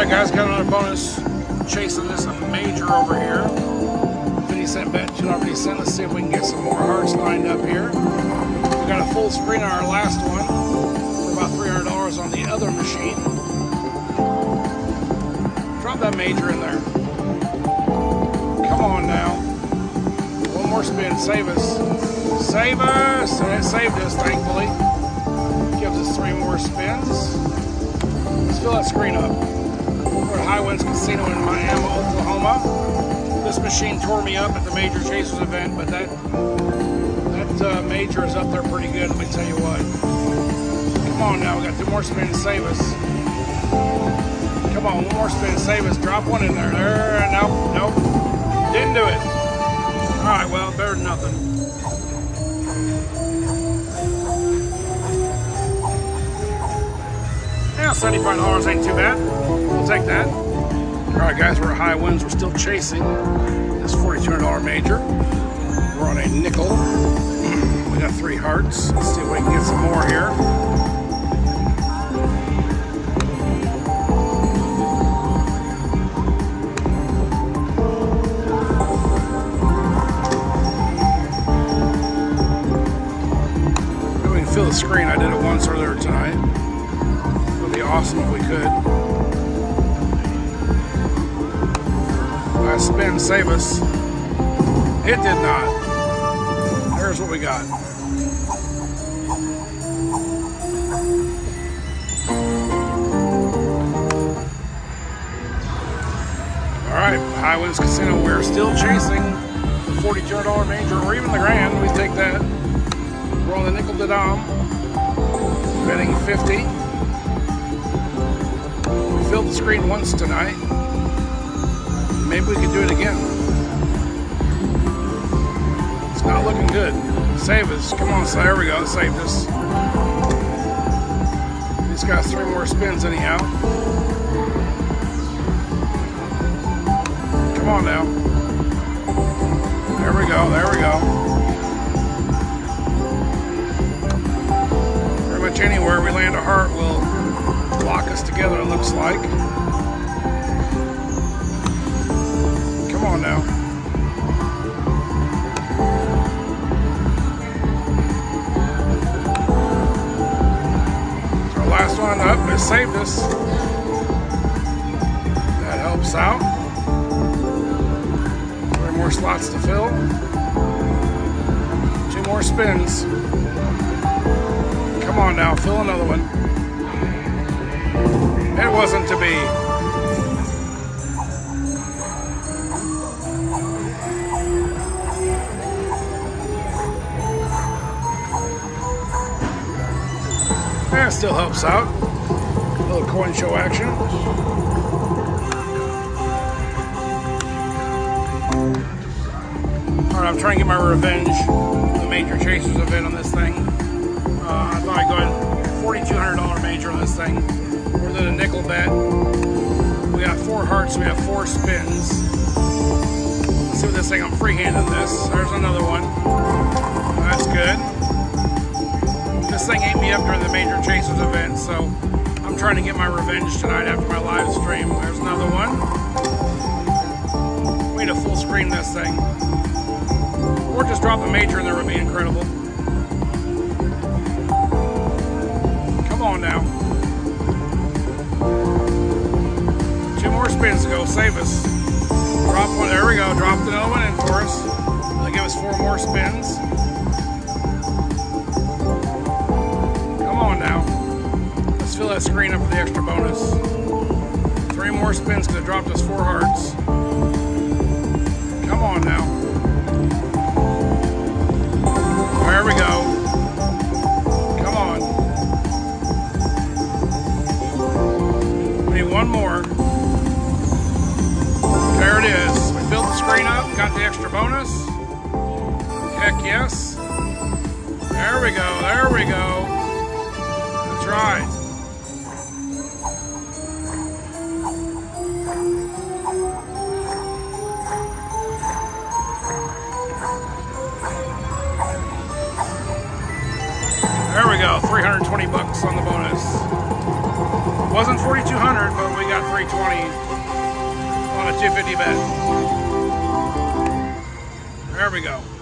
Alright guys, got another bonus chasing this major over here. 50-cent bet, $2.50. Let's see if we can get some more hearts lined up here. We got a full screen on our last one for about $300 on the other machine. Drop that major in there. Come on now. One more spin, save us. Save us! And it saved us, thankfully. Gives us 3 more spins. Let's fill that screen up. We're at High Winds Casino in Miami, Oklahoma. This machine tore me up at the Major Chasers event, but that major is up there pretty good, let me tell you what. Come on now, we got 2 more spins, save us. Come on, 1 more spin, save us. Drop one in there. There, nope. Didn't do it. Alright, well, better than nothing. Yeah, $75 ain't too bad. We'll take that. Alright guys, we're at High Winds. We're still chasing this $4,200 major. We're on a nickel. We got 3 hearts. Let's see if we can get some more here. Maybe we can fill the screen. I did it once earlier tonight. It would be awesome if we could. Last spin, save us. It did not. There's what we got. Alright, High Winds Casino, we're still chasing the $4,200 major or even the grand. We take that. We're on the nickel to dom. Betting 50. We filled the screen once tonight. Maybe we could do it again. It's not looking good. Save us. Come on, so there we go. Saved us. He's got 3 more spins anyhow. Come on now. There we go. There we go. Pretty much anywhere we land a heart will lock us together, it looks like. Come on now. So our last one up, it saved us. That helps out. 3 more slots to fill. 2 more spins. Come on now, fill another one. It wasn't to be. That still helps out. A little coin show action. Alright, I'm trying to get my revenge for the Major Chasers event on this thing. I thought I'd go ahead $4,200 major on this thing. We're doing a nickel bet. We got 4 hearts, so we have 4 spins. Let's see what this thing, I'm freehanding this. There's another one. That's good. This thing ate me up during the Major Chasers event, so I'm trying to get my revenge tonight after my live stream. There's another one. We need to full screen this thing. Or just drop a major in there would be incredible. Come on now. 2 more spins to go, save us. Drop one, there we go, dropped another one in for us. That'll give us 4 more spins. Come on now. Let's fill that screen up for the extra bonus. 3 more spins because it dropped us 4 hearts. Come on now. There we go. Come on. We need 1 more. There it is. We filled the screen up, got the extra bonus. Heck yes. There we go, there we go. That's right. There we go, 320 bucks on the bonus. Wasn't 4,200, but we got 320. 220 on a 250 bet. There we go.